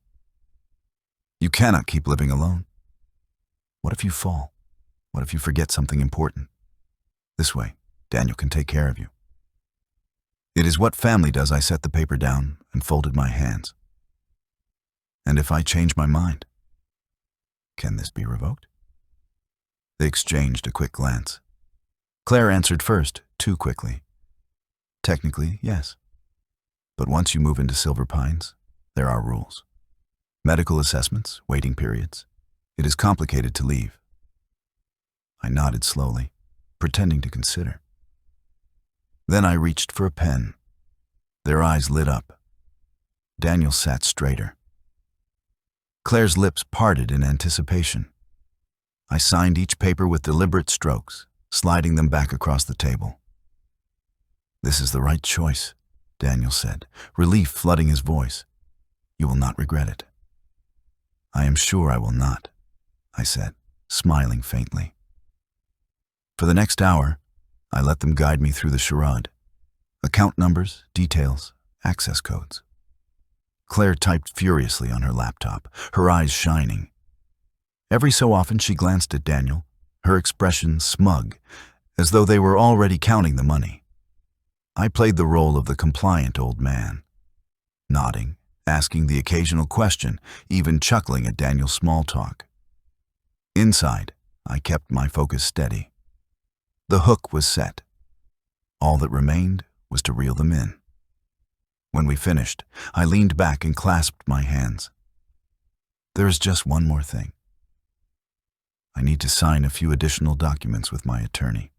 You cannot keep living alone. What if you fall? What if you forget something important? This way, Daniel can take care of you." "It is what family does." I set the paper down and folded my hands. "And if I change my mind, can this be revoked?" They exchanged a quick glance. Claire answered first, too quickly. "Technically, yes. But once you move into Silver Pines, there are rules. Medical assessments, waiting periods. It is complicated to leave." I nodded slowly, pretending to consider. Then I reached for a pen. Their eyes lit up. Daniel sat straighter. Claire's lips parted in anticipation. I signed each paper with deliberate strokes, sliding them back across the table. "This is the right choice," Daniel said, relief flooding his voice. "You will not regret it." "I am sure I will not," I said, smiling faintly. For the next hour, I let them guide me through the charade. Account numbers, details, access codes. Claire typed furiously on her laptop, her eyes shining. Every so often she glanced at Daniel, her expression smug, as though they were already counting the money. I played the role of the compliant old man, nodding, asking the occasional question, even chuckling at Daniel's small talk. Inside, I kept my focus steady. The hook was set. All that remained was to reel them in. When we finished, I leaned back and clasped my hands. "There is just one more thing. I need to sign a few additional documents with my attorney.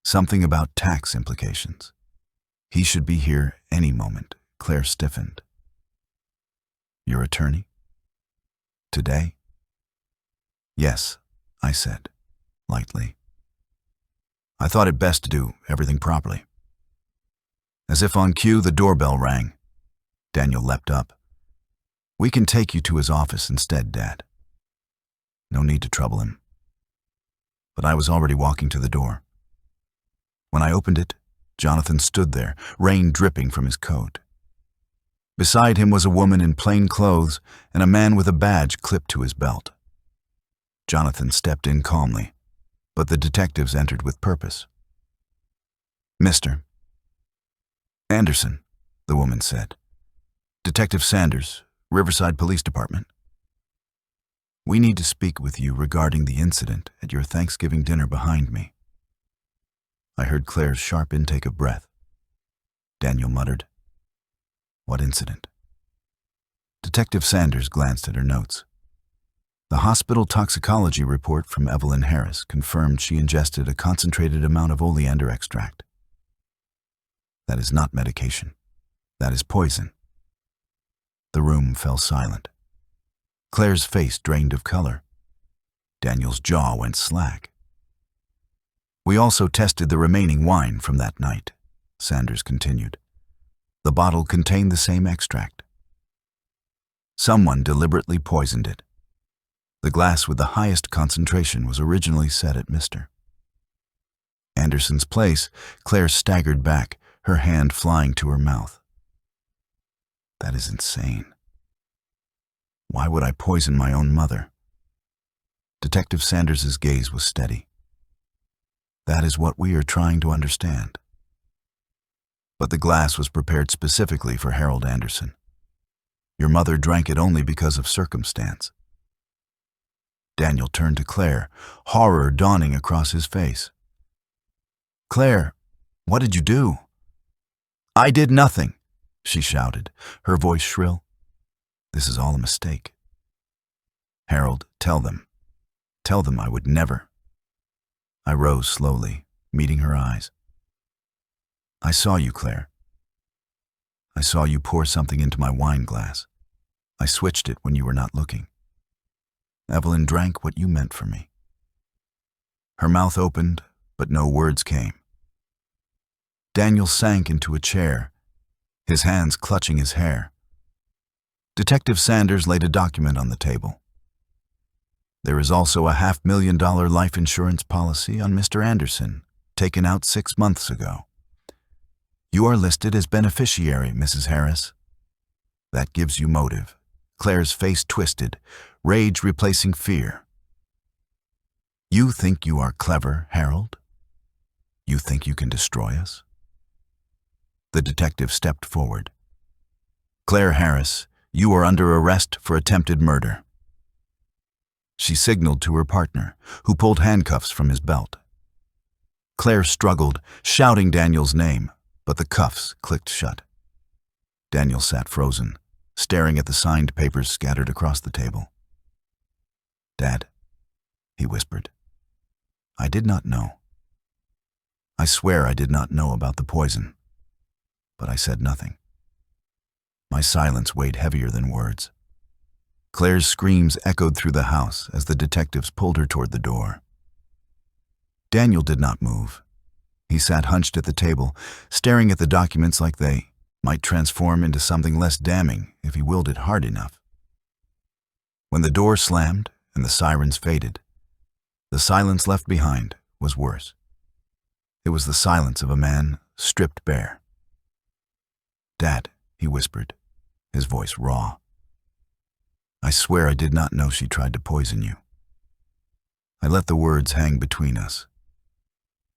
Something about tax implications. He should be here any moment." Claire stiffened. "Your attorney? Today?" "Yes," I said, lightly. I thought it best to do everything properly. As if on cue, the doorbell rang. Daniel leapt up. "We can take you to his office instead, Dad." No need to trouble him. But I was already walking to the door. When I opened it, Jonathan stood there, rain dripping from his coat. Beside him was a woman in plain clothes and a man with a badge clipped to his belt. Jonathan stepped in calmly, but the detectives entered with purpose. "Mr. Anderson," the woman said. "Detective Sanders, Riverside Police Department. We need to speak with you regarding the incident at your Thanksgiving dinner behind me." I heard Claire's sharp intake of breath. Daniel muttered, "What incident?" Detective Sanders glanced at her notes. The hospital toxicology report from Evelyn Harris confirmed she ingested a concentrated amount of oleander extract. That is not medication. That is poison. The room fell silent. Claire's face drained of color. Daniel's jaw went slack. We also tested the remaining wine from that night, Sanders continued. The bottle contained the same extract. Someone deliberately poisoned it. The glass with the highest concentration was originally set at Mr. Anderson's place. Claire staggered back, her hand flying to her mouth. That is insane. Why would I poison my own mother? Detective Sanders's gaze was steady. That is what we are trying to understand. But the glass was prepared specifically for Harold Anderson. Your mother drank it only because of circumstance. Daniel turned to Claire, horror dawning across his face. Claire, what did you do? I did nothing, she shouted, her voice shrill. This is all a mistake. Harold, tell them. Tell them I would never. I rose slowly, meeting her eyes. I saw you, Claire. I saw you pour something into my wine glass. I switched it when you were not looking. Evelyn drank what you meant for me. Her mouth opened, but no words came. Daniel sank into a chair, his hands clutching his hair. Detective Sanders laid a document on the table. There is also a $500,000 life insurance policy on Mr. Anderson, taken out 6 months ago. You are listed as beneficiary, Mrs. Harris. That gives you motive. Claire's face twisted, rage replacing fear. You think you are clever, Harold? You think you can destroy us? The detective stepped forward. Claire Harris, you are under arrest for attempted murder. She signaled to her partner, who pulled handcuffs from his belt. Claire struggled, shouting Daniel's name, but the cuffs clicked shut. Daniel sat frozen, staring at the signed papers scattered across the table. Dad, he whispered. I did not know. I swear I did not know about the poison, but I said nothing. My silence weighed heavier than words. Claire's screams echoed through the house as the detectives pulled her toward the door. Daniel did not move. He sat hunched at the table, staring at the documents like they might transform into something less damning if he willed it hard enough. When the door slammed and the sirens faded, the silence left behind was worse. It was the silence of a man stripped bare. Dad, he whispered, his voice raw. I swear I did not know she tried to poison you. I let the words hang between us.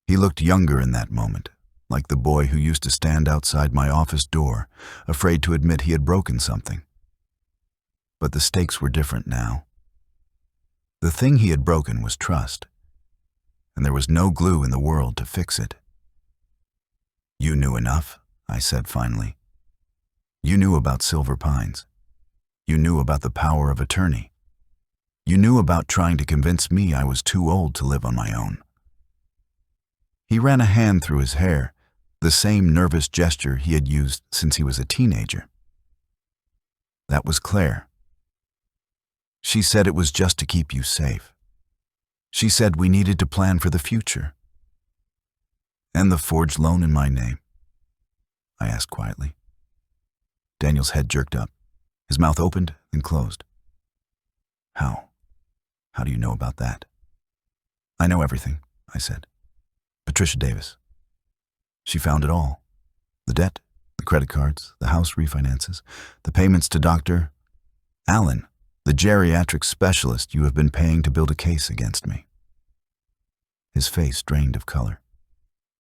He looked younger in that moment, like the boy who used to stand outside my office door, afraid to admit he had broken something. But the stakes were different now. The thing he had broken was trust, and there was no glue in the world to fix it. You knew enough, I said finally. You knew about Silver Pines. You knew about the power of attorney. You knew about trying to convince me I was too old to live on my own. He ran a hand through his hair, the same nervous gesture he had used since he was a teenager. That was Claire. She said it was just to keep you safe. She said we needed to plan for the future. And the forged loan in my name? I asked quietly. Daniel's head jerked up. His mouth opened and closed. How? How do you know about that? I know everything, I said. Patricia Davis. She found it all. The debt, the credit cards, the house refinances, the payments to Dr. Allen, the geriatric specialist you have been paying to build a case against me. His face drained of color.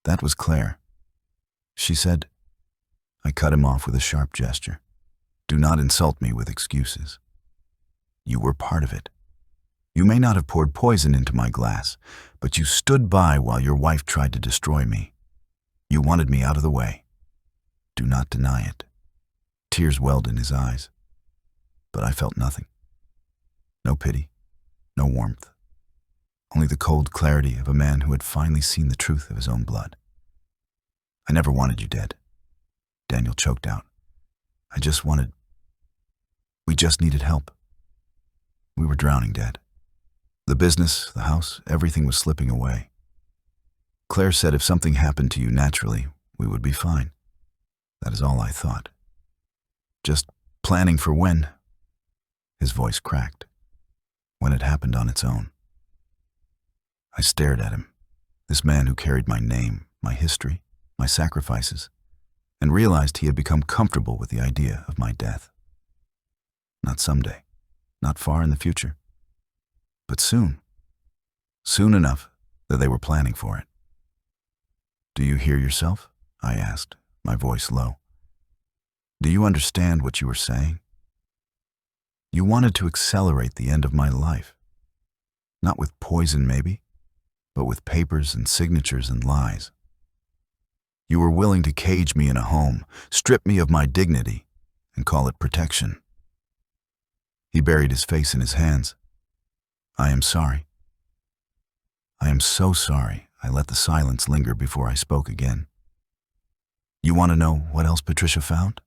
That was Claire. She said. I cut him off with a sharp gesture. Do not insult me with excuses. You were part of it. You may not have poured poison into my glass, but you stood by while your wife tried to destroy me. You wanted me out of the way. Do not deny it. Tears welled in his eyes. but I felt nothing. No pity, no warmth. Only the cold clarity of a man who had finally seen the truth of his own blood. I never wanted you dead, Daniel choked out. We just needed help. We were drowning, Dad. The business, the house, everything was slipping away. Claire said if something happened to you naturally, we would be fine. That is all I thought. Just planning for when. His voice cracked. When it happened on its own. I stared at him, this man who carried my name, my history, my sacrifices, and realized he had become comfortable with the idea of my death. Not someday, not far in the future, but soon. Soon enough that they were planning for it. Do you hear yourself? I asked, my voice low. Do you understand what you were saying? You wanted to accelerate the end of my life. Not with poison, maybe, but with papers and signatures and lies. You were willing to cage me in a home, strip me of my dignity, and call it protection. He buried his face in his hands. I am sorry. I am so sorry. I let the silence linger before I spoke again. You want to know what else Patricia found?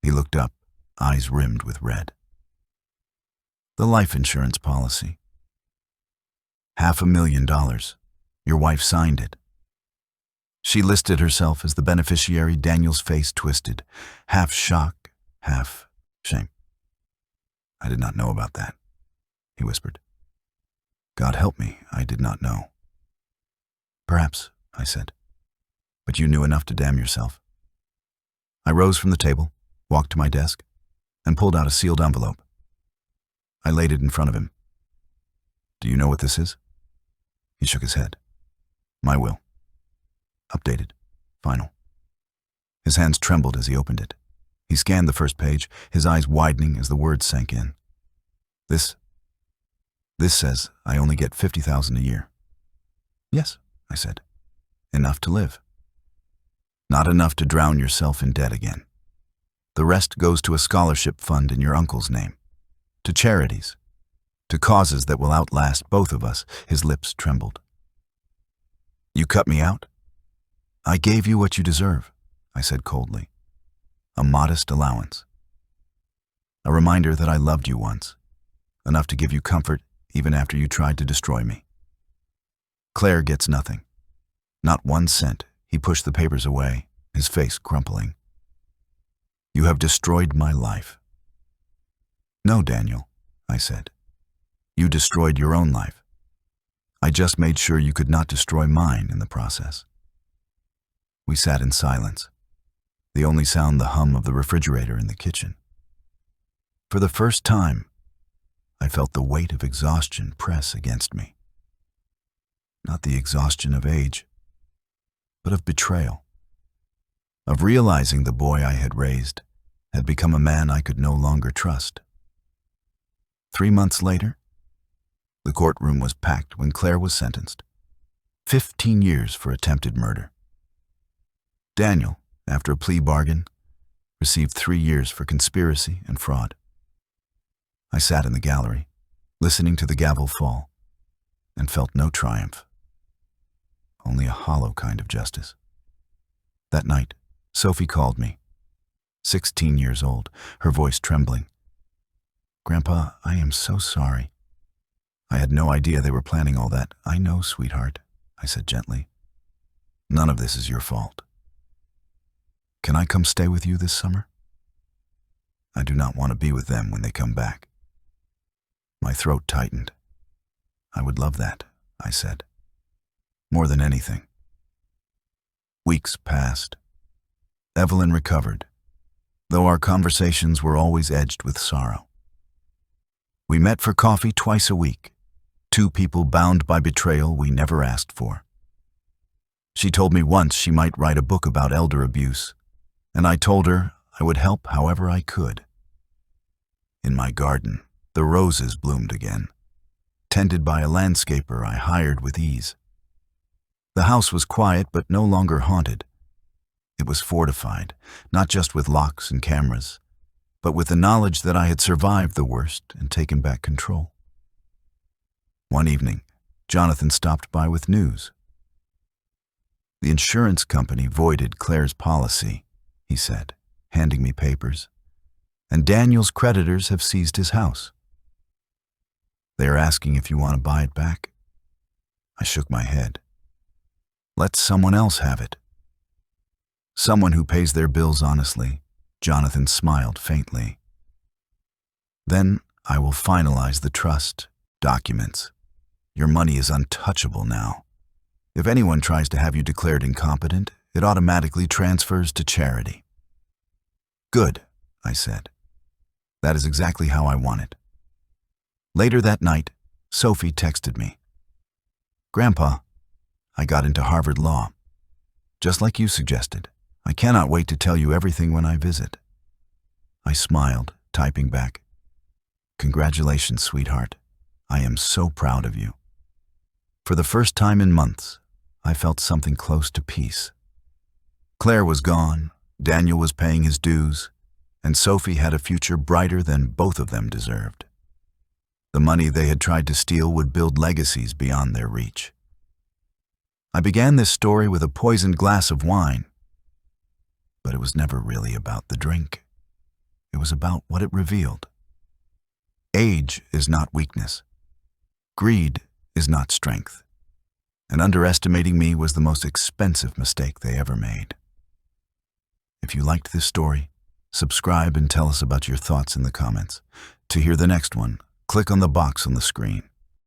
He looked up, eyes rimmed with red. The life insurance policy. $500,000. Your wife signed it. She listed herself as the beneficiary. Daniel's face twisted, half shock, half shame. I did not know about that, he whispered. God help me, I did not know. Perhaps, I said, but you knew enough to damn yourself. I rose from the table, walked to my desk, and pulled out a sealed envelope. I laid it in front of him. Do you know what this is? He shook his head. My will. Updated. Final. His hands trembled as he opened it. He scanned the first page, his eyes widening as the words sank in. This says I only get $50,000 a year. Yes, I said. Enough to live. Not enough to drown yourself in debt again. The rest goes to a scholarship fund in your uncle's name. To charities. To causes that will outlast both of us. His lips trembled. You cut me out? I gave you what you deserve, I said coldly. A modest allowance. A reminder that I loved you once. Enough to give you comfort even after you tried to destroy me. Claire gets nothing. Not 1 cent. He pushed the papers away, his face crumpling. You have destroyed my life. No, Daniel, I said. You destroyed your own life. I just made sure you could not destroy mine in the process. We sat in silence, the only sound the hum of the refrigerator in the kitchen. For the first time, I felt the weight of exhaustion press against me. Not the exhaustion of age, but of betrayal, of realizing the boy I had raised had become a man I could no longer trust. 3 months later, the courtroom was packed when Claire was sentenced. 15 years for attempted murder. Daniel, after a plea bargain, received 3 years for conspiracy and fraud. I sat in the gallery, listening to the gavel fall, and felt no triumph. Only a hollow kind of justice. That night, Sophie called me, 16 years old, her voice trembling. Grandpa, I am so sorry. I had no idea they were planning all that. I know, sweetheart, I said gently. None of this is your fault. Can I come stay with you this summer? I do not want to be with them when they come back. My throat tightened. I would love that, I said. More than anything. Weeks passed. Evelyn recovered, though our conversations were always edged with sorrow. We met for coffee twice a week, 2 people bound by betrayal we never asked for. She told me once she might write a book about elder abuse, and I told her I would help however I could. In my garden, the roses bloomed again, tended by a landscaper I hired with ease. The house was quiet but no longer haunted. It was fortified, not just with locks and cameras, but with the knowledge that I had survived the worst and taken back control. One evening, Jonathan stopped by with news. The insurance company voided Claire's policy, he said, handing me papers, and Daniel's creditors have seized his house. They are asking if you want to buy it back. I shook my head. Let someone else have it. Someone who pays their bills honestly. Jonathan smiled faintly. Then I will finalize the trust documents. Your money is untouchable now. If anyone tries to have you declared incompetent, it automatically transfers to charity. Good, I said. That is exactly how I want it. Later that night, Sophie texted me. Grandpa, I got into Harvard Law. Just like you suggested. I cannot wait to tell you everything when I visit. I smiled, typing back. Congratulations, sweetheart. I am so proud of you. For the first time in months, I felt something close to peace. Claire was gone, Daniel was paying his dues, and Sophie had a future brighter than both of them deserved. The money they had tried to steal would build legacies beyond their reach. I began this story with a poisoned glass of wine, but it was never really about the drink. It was about what it revealed. Age is not weakness. Greed is not strength. And underestimating me was the most expensive mistake they ever made. If you liked this story, subscribe and tell us about your thoughts in the comments. To hear the next one, click on the box on the screen.